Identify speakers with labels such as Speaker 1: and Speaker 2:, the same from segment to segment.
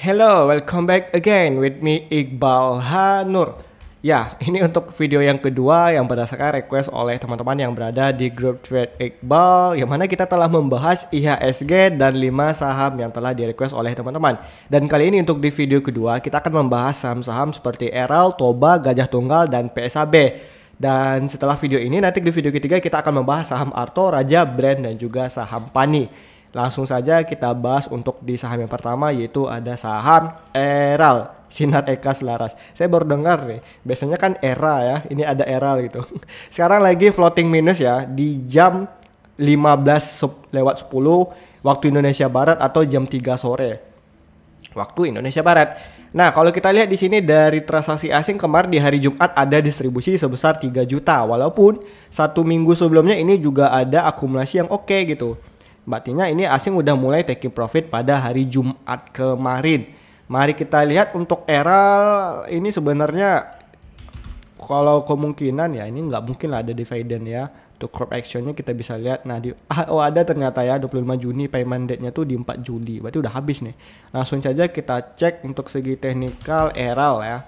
Speaker 1: Hello, welcome back again with me Iqbal Hanur. Ya, ini untuk video yang kedua yang berdasarkan request oleh teman-teman yang berada di grup Trade Iqbal, yang mana kita telah membahas IHSG dan 5 saham yang telah di request oleh teman-teman. Dan kali ini untuk di video kedua kita akan membahas saham-saham seperti Eral, Toba, Gajah Tunggal, dan PSAB. Dan setelah video ini nanti di video ketiga kita akan membahas saham Arto, Raja Brand, dan juga saham Pani. Langsung saja kita bahas untuk di saham yang pertama, yaitu ada saham Eral, Sinar Eka Selaras. Saya baru dengar nih, biasanya kan Era ya, ini ada Eral gitu. Sekarang lagi floating minus ya di jam 15:10 waktu Indonesia Barat atau jam 3 sore waktu Indonesia Barat. Nah, kalau kita lihat di sini dari transaksi asing kemarin di hari Jumat ada distribusi sebesar 3 juta. Walaupun satu minggu sebelumnya ini juga ada akumulasi yang oke gitu. Artinya ini asing udah mulai taking profit pada hari Jumat kemarin. Mari kita lihat untuk Eral ini sebenarnya kalau kemungkinan ya ini nggak mungkin lah ada dividen ya. Untuk crop actionnya kita bisa lihat. Nah ada ternyata ya 25 Juni payment date-nya tuh di 4 Juli. Berarti udah habis nih. Langsung saja kita cek untuk segi teknikal Eral ya.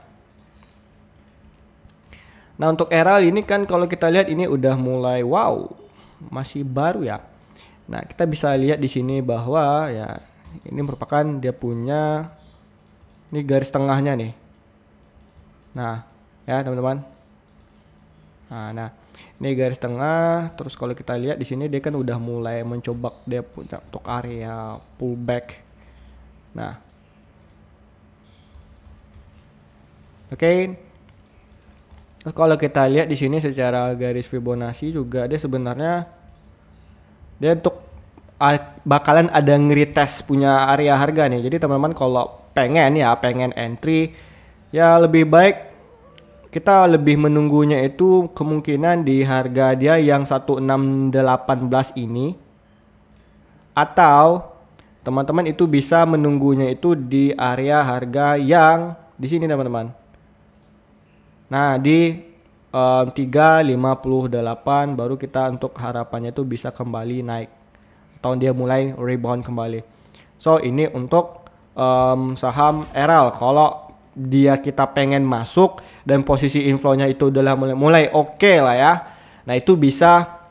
Speaker 1: Nah untuk Eral ini kan kalau kita lihat ini udah mulai wow, masih baru ya. Nah, kita bisa lihat di sini bahwa ya ini merupakan dia punya ini garis tengahnya nih. Nah, ya teman-teman. Nah, ini garis tengah. Terus kalau kita lihat di sini dia kan udah mulai mencoba dia punya untuk area pullback. Nah, oke. Terus kalau kita lihat di sini secara garis Fibonacci juga dia sebenarnya dia untuk bakalan ada nge-retest punya area harga nih. Jadi teman-teman kalau pengen entry ya lebih baik kita lebih menunggunya itu kemungkinan di harga dia yang 1618 ini, atau teman-teman itu bisa menunggunya itu di area harga yang di sini teman-teman. Nah, di 358 baru kita untuk harapannya itu bisa kembali naik atau dia mulai rebound kembali. So ini untuk saham Eral kalau dia kita pengen masuk dan posisi inflow-nya itu udah mulai oke lah ya. Nah itu bisa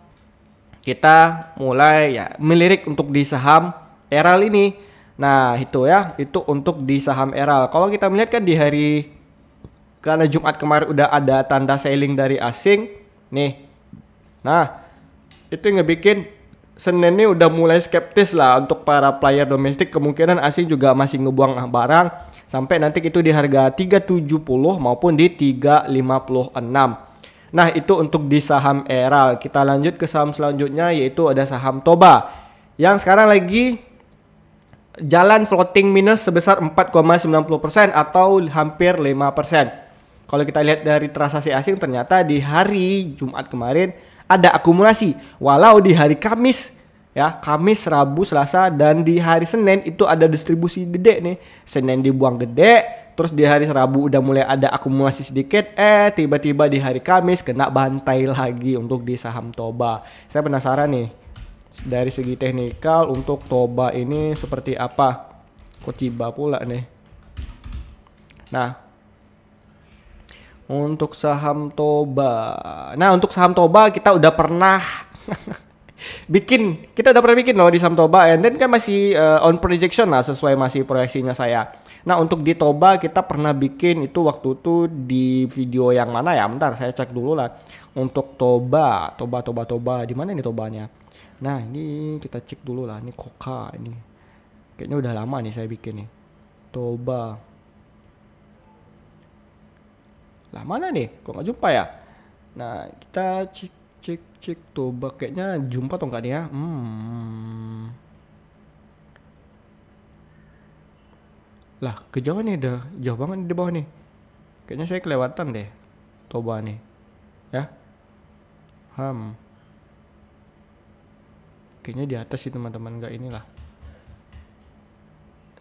Speaker 1: kita mulai ya melirik untuk di saham Eral ini. Nah itu ya, itu untuk di saham Eral. Kalau kita melihat kan di hari, karena Jumat kemarin udah ada tanda selling dari asing nih. Nah, itu ngebikin Senin ini udah mulai skeptis lah untuk para player domestik. Kemungkinan asing juga masih ngebuang barang sampai nanti itu di harga 370 maupun di 356. Nah, itu untuk di saham Eral. Kita lanjut ke saham selanjutnya, yaitu ada saham Toba yang sekarang lagi jalan floating minus sebesar 4,90% atau hampir 5%. Kalau kita lihat dari transaksi asing ternyata di hari Jumat kemarin ada akumulasi. Walau di hari Kamis ya, Kamis, Rabu, Selasa, dan di hari Senin itu ada distribusi gede nih. Senin dibuang gede, terus di hari Rabu udah mulai ada akumulasi sedikit. Tiba-tiba di hari Kamis kena bantai lagi untuk di saham Toba. Saya penasaran nih dari segi teknikal untuk Toba ini seperti apa. Kok tiba pula nih. Nah, untuk saham Toba. Nah, untuk saham Toba kita udah pernah kita udah pernah bikin loh di saham Toba, and then kan masih on projection lah sesuai masih proyeksinya saya. Nah, untuk di Toba kita pernah bikin itu waktu itu di video yang mana ya? Bentar, saya cek dulu lah. Untuk Toba. Di mana nih Tobanya? Nah, ini kita cek dulu lah. Ini Koka ini. Kayaknya udah lama nih saya bikin nih. Toba. Lah mana nih? Kok nggak jumpa ya? Nah kita cek Toba, kayaknya jumpa atau enggak nih ya? Lah kejauhan nih, udah jauh banget di bawah nih. Kayaknya saya kelewatan deh Toba nih. Ya. Kayaknya di atas sih teman-teman, nggak inilah.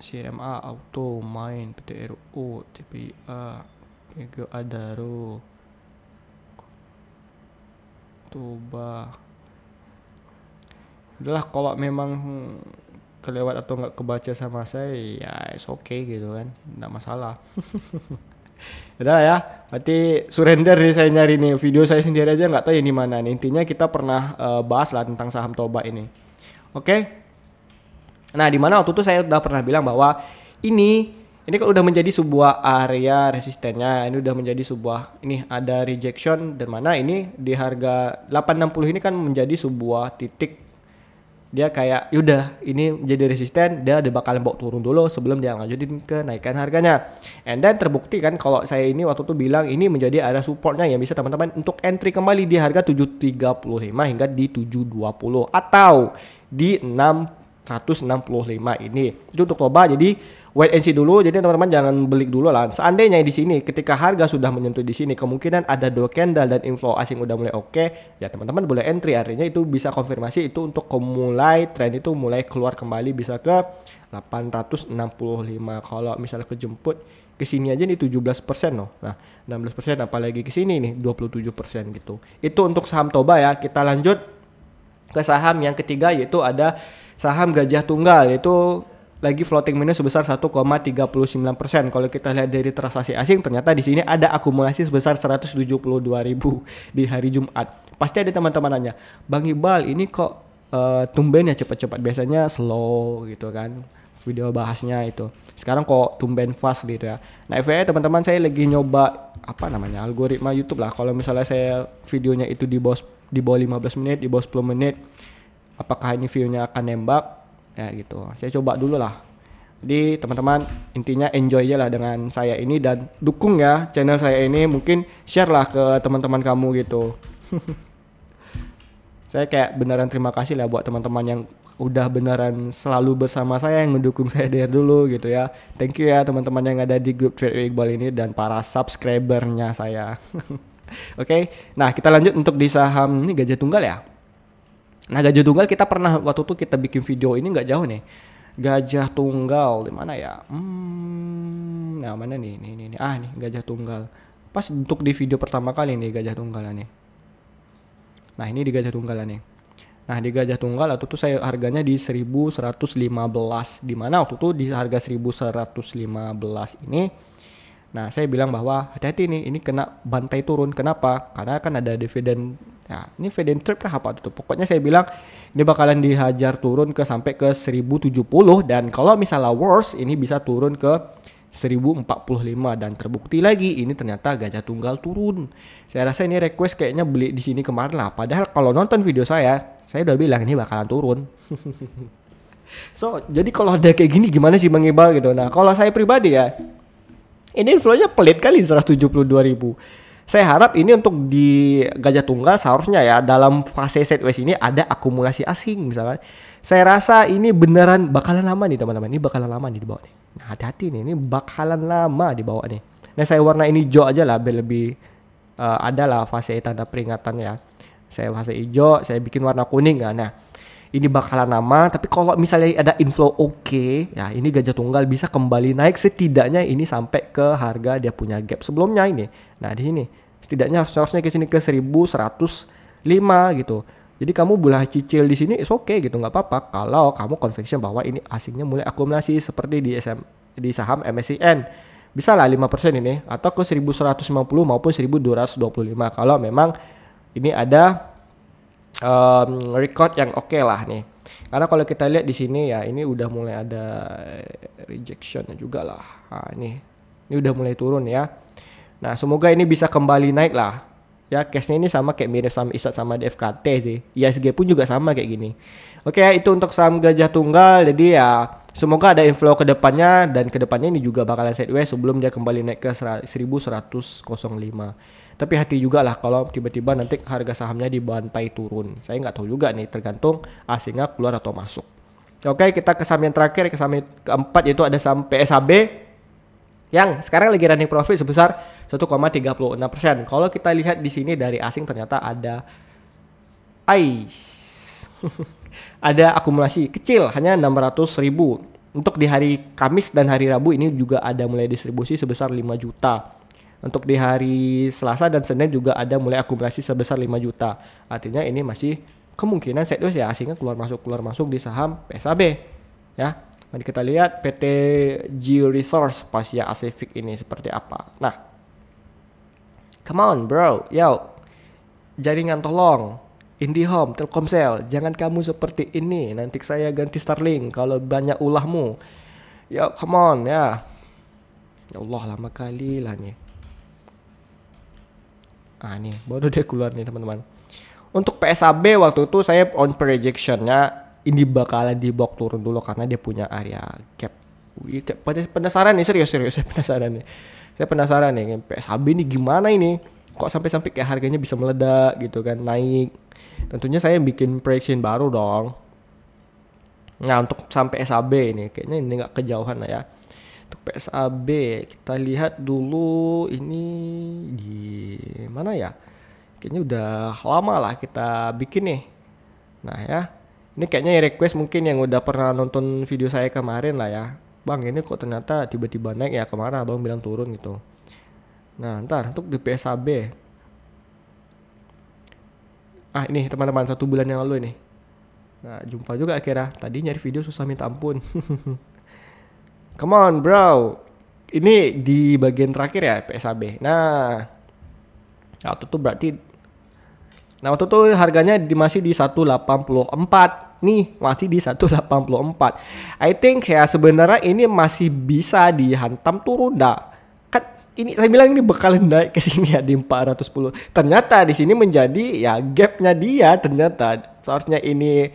Speaker 1: CMA, Auto, Main, PTRO, TPA, Ego Adaro, Toba. Udahlah kalau memang kelewat atau nggak kebaca sama saya, ya it's okay gitu kan, nggak masalah. Udah ya, berarti surrender nih saya nyari nih video saya sendiri aja nggak tahu ya di mana nih. Intinya kita pernah bahas lah tentang saham Toba ini. Oke. Nah, di mana waktu itu saya udah pernah bilang bahwa ini kan udah menjadi sebuah area resistennya. Ini udah menjadi sebuah, ini ada rejection dan mana ini di harga 860 ini kan menjadi sebuah titik dia kayak yaudah ini jadi resisten, dia bakalan bawa turun dulu sebelum dia lanjutin ke naikkan harganya. And then terbukti kan kalau saya ini waktu itu bilang ini menjadi area supportnya yang bisa teman-teman untuk entry kembali di harga 735 hingga di 720 atau di 665 ini. Itu untuk Toba, jadi wait and see dulu. Jadi teman-teman jangan beli dulu lah. Seandainya di sini ketika harga sudah menyentuh di sini kemungkinan ada dua candle dan inflow asing udah mulai oke, ya teman-teman boleh entry. Artinya itu bisa konfirmasi itu untuk mulai tren itu mulai keluar kembali bisa ke 865. Kalau misalnya kejemput ke sini aja nih 17% loh. Nah, 16% apalagi ke sini nih 27% gitu. Itu untuk saham Toba ya. Kita lanjut ke saham yang ketiga yaitu ada saham Gajah Tunggal, itu lagi floating minus sebesar 1,39%. Kalau kita lihat dari transaksi asing ternyata di sini ada akumulasi sebesar 172.000 di hari Jumat. Pasti ada teman-teman nanya, "Bang Iqbal, ini kok tumben ya cepat-cepat, biasanya slow gitu kan." Video bahasnya itu. Sekarang kok tumben fast gitu ya. Nah, FYI teman-teman, saya lagi nyoba algoritma YouTube lah. Kalau misalnya saya videonya itu di bawah 15 menit, di bawah 10 menit, apakah ini view-nya akan nembak ya gitu. Saya coba dulu lah. Jadi teman-teman intinya enjoy aja lah dengan saya ini dan dukung ya channel saya ini, mungkin share lah ke teman-teman kamu gitu. Saya kayak beneran terima kasih lah buat teman-teman yang udah beneran selalu bersama saya, yang mendukung saya dari dulu gitu ya. Thank you ya teman-teman yang ada di grup Trade with Iqbal ini dan para subscribernya saya. Oke, nah kita lanjut untuk di saham ini Gajah Tunggal ya. Nah, Gajah Tunggal kita pernah waktu itu kita bikin video ini nggak jauh nih. Gajah Tunggal di mana ya? Nah mana nih? Nih. Nih Gajah Tunggal. Pas untuk di video pertama kali nih Gajah Tunggal nih. Nah ini di Gajah Tunggal nih. Nah di Gajah Tunggal waktu itu saya harganya di 1115. Di mana waktu itu di harga 1115 ini. Nah saya bilang bahwa hati-hati nih, ini kena bantai turun. Kenapa? Karena kan ada dividen. Ya, ini dividen trap kah apa tuh? Pokoknya saya bilang ini bakalan dihajar turun ke sampai ke 1070 dan kalau misalnya worst ini bisa turun ke 1045 dan terbukti lagi ini ternyata Gajah Tunggal turun. Saya rasa ini request kayaknya beli di sini kemarin lah. Padahal kalau nonton video saya udah bilang ini bakalan turun. So, jadi kalau ada kayak gini gimana sih Bang Iqbal gitu. Nah, kalau saya pribadi ya, ini inflow-nya pelit kali 172.000. Saya harap ini untuk di Gajah Tunggal seharusnya ya dalam fase sideways ini ada akumulasi asing misalnya. Saya rasa ini beneran bakalan lama nih teman-teman. Ini bakalan lama nih di bawah nih. Nah, hati-hati nih, ini bakalan lama di bawah nih. Nah, saya warna ini hijau aja lah biar lebih adalah fase tanda peringatan ya. Saya fase hijau, saya bikin warna kuning kan. Nah, ini bakalan lama, tapi kalau misalnya ada inflow oke, ya ini Gajah Tunggal bisa kembali naik setidaknya ini sampai ke harga dia punya gap sebelumnya ini. Nah, di sini setidaknya harusnya ke sini ke 1105 gitu. Jadi kamu boleh cicil di sini is oke gitu, nggak apa-apa kalau kamu conviction bahwa ini asingnya mulai akumulasi seperti di saham MSCN. Bisa lah 5% ini atau ke 1150 maupun 1225 kalau memang ini ada record yang oke lah nih. Karena kalau kita lihat di sini ya ini udah mulai ada rejection juga lah. Nah, ini udah mulai turun ya. Nah, semoga ini bisa kembali naik lah. Ya, case-nya ini sama kayak mirip sama ISAT sama DFKT sih. ISG pun juga sama kayak gini. Oke, itu untuk saham Gajah Tunggal. Jadi ya semoga ada inflow ke depannya dan ke depannya ini juga bakalan sideways sebelum dia kembali naik ke 1105. Tapi hati juga lah kalau tiba-tiba nanti harga sahamnya dibantai turun. Saya nggak tahu juga nih, tergantung asingnya keluar atau masuk. Oke, kita ke saham yang terakhir, ke saham keempat yaitu ada saham PSAB yang sekarang lagi running profit sebesar 1,36%. Kalau kita lihat di sini dari asing ternyata ada ada akumulasi kecil hanya 600.000. Untuk di hari Kamis dan hari Rabu ini juga ada mulai distribusi sebesar 5 juta. Untuk di hari Selasa dan Senin juga ada mulai akumulasi sebesar 5 juta. Artinya ini masih kemungkinan sideways ya, asingnya keluar masuk di saham PSAB. ya. Mari kita lihat PT Geo Resource Asia Pacific ini seperti apa. Nah, come on bro, yo, jaringan tolong, IndiHome, Telkomsel, jangan kamu seperti ini. Nanti saya ganti Starlink kalau banyak ulahmu. Yo, come on ya. Ya Allah, lama kali lah nih. Nih baru dia keluar nih teman-teman. Untuk PSAB waktu itu saya on projectionnya ini bakalan dibawa turun dulu karena dia punya area gap. Penasaran nih, serius saya penasaran nih. Saya penasaran nih PSAB ini gimana ini? Kok sampai kayak harganya bisa meledak gitu kan, naik. Tentunya saya bikin projection baru dong. Nah untuk sampai PSAB ini kayaknya ini nggak kejauhan lah ya. Untuk PSAB kita lihat dulu ini di mana ya? Kayaknya udah lama lah kita bikin nih. Nah ya, ini kayaknya request mungkin yang udah pernah nonton video saya kemarin lah ya. Bang ini kok ternyata tiba-tiba naik ya, kemarin abang bilang turun gitu. Nah ntar untuk di PSAB. Ini teman-teman 1 bulan yang lalu ini. Nah jumpa juga akhirnya. Tadi nyari video susah minta ampun. Come on bro. Ini di bagian terakhir ya PSAB. Nah waktu itu berarti waktu itu harganya masih di 184. Nih masih di 184. I think ya sebenarnya ini masih bisa dihantam turun dah. Kan ini saya bilang ini bakalan naik ke sini ya di 410. Ternyata di sini menjadi ya gapnya dia ternyata. Seharusnya ini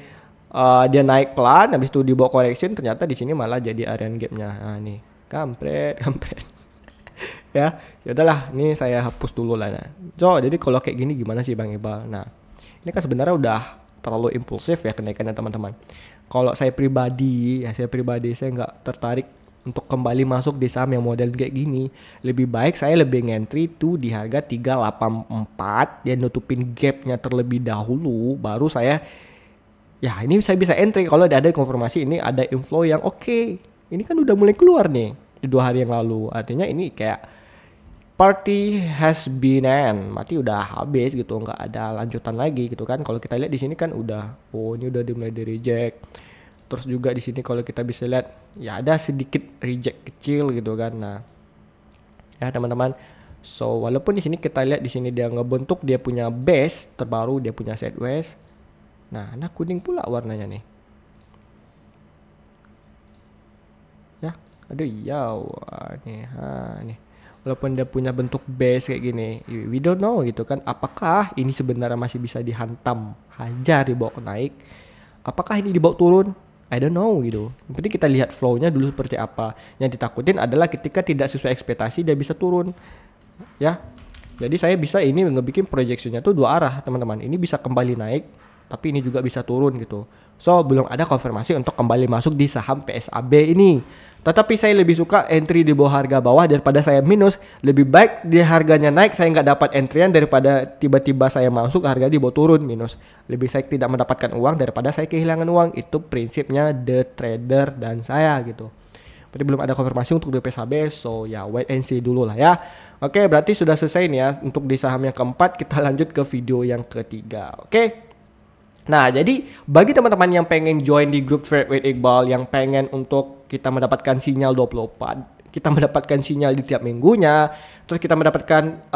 Speaker 1: dia naik pelan, habis itu dibawa correction, ternyata di sini malah jadi area gapnya. Nah nih, kampret. Ya udahlah, ini saya hapus dulu lah. Nah, jadi kalau kayak gini gimana sih Bang Iqbal? Nah, ini kan sebenarnya udah terlalu impulsif ya kenaikannya teman-teman. Kalau saya pribadi saya nggak tertarik untuk kembali masuk di saham yang model kayak gini. Lebih baik saya lebih ngentry tuh di harga 384 dan nutupin gapnya terlebih dahulu, baru saya ini saya bisa entry kalau ada konfirmasi ini ada inflow yang oke. Ini kan udah mulai keluar nih di 2 hari yang lalu. Artinya ini kayak party has been end, mati udah habis gitu, nggak ada lanjutan lagi gitu kan. Kalau kita lihat di sini kan udah, ini udah dimulai di reject. Terus juga di sini kalau kita bisa lihat ya ada sedikit reject kecil gitu kan. Nah, ya teman-teman. So walaupun di sini kita lihat di sini dia ngebentuk dia punya base terbaru, dia punya sideways. Nah, kuning pula warnanya nih. Ya, aduh nih. Walaupun dia punya bentuk base kayak gini, we don't know gitu kan, apakah ini sebenarnya masih bisa dihantam, hajar dibawa naik, apakah ini dibawa turun, I don't know gitu. Yang penting kita lihat flow-nya dulu seperti apa. Yang ditakutin adalah ketika tidak sesuai ekspektasi dia bisa turun, ya. Jadi saya bisa ini ngebikin projectionnya tuh 2 arah teman-teman. Ini bisa kembali naik, tapi ini juga bisa turun gitu. So belum ada konfirmasi untuk kembali masuk di saham PSAB ini. Tetapi saya lebih suka entry di bawah harga bawah daripada saya minus. Lebih baik di harganya naik saya nggak dapat entryan daripada tiba-tiba saya masuk harga di bawah turun minus. Lebih saya tidak mendapatkan uang daripada saya kehilangan uang. Itu prinsipnya the trader dan saya gitu. Berarti belum ada konfirmasi untuk di PSAB, so ya wait and see dulu lah ya. Oke, berarti sudah selesai nih ya untuk di saham yang keempat. Kita lanjut ke video yang ketiga. Oke. Nah, jadi bagi teman-teman yang pengen join di grup Trade with Iqbal, yang pengen untuk kita mendapatkan sinyal 24, kita mendapatkan sinyal di tiap minggunya, terus kita mendapatkan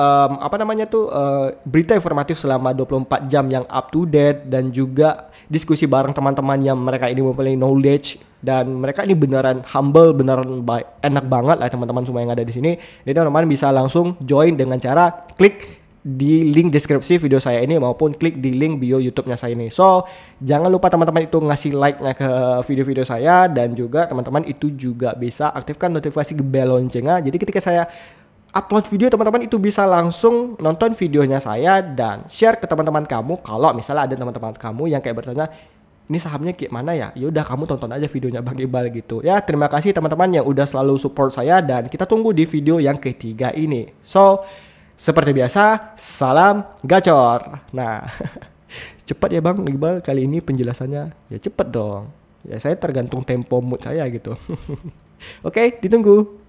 Speaker 1: berita informatif selama 24 jam yang up to date, dan juga diskusi bareng teman-teman yang mereka ini mempunyai knowledge dan mereka ini beneran humble, beneran enak banget lah teman-teman semua yang ada di sini. Jadi teman-teman bisa langsung join dengan cara klik di link deskripsi video saya ini maupun klik di link bio YouTube-nya saya ini. So, jangan lupa teman-teman itu ngasih like-nya ke video-video saya, dan juga teman-teman itu juga bisa aktifkan notifikasi bell loncengnya. Jadi ketika saya upload video, teman-teman itu bisa langsung nonton videonya saya dan share ke teman-teman kamu. Kalau misalnya ada teman-teman kamu yang kayak bertanya, ini sahamnya kayak mana ya? Yaudah kamu tonton aja videonya Bang Iqbal gitu. Ya, terima kasih teman-teman yang udah selalu support saya, dan kita tunggu di video yang ketiga ini. So, seperti biasa, salam gacor. Nah, cepat ya Bang Iqbal kali ini penjelasannya. Ya cepet dong. Ya saya tergantung tempo mood saya gitu. Oke, ditunggu.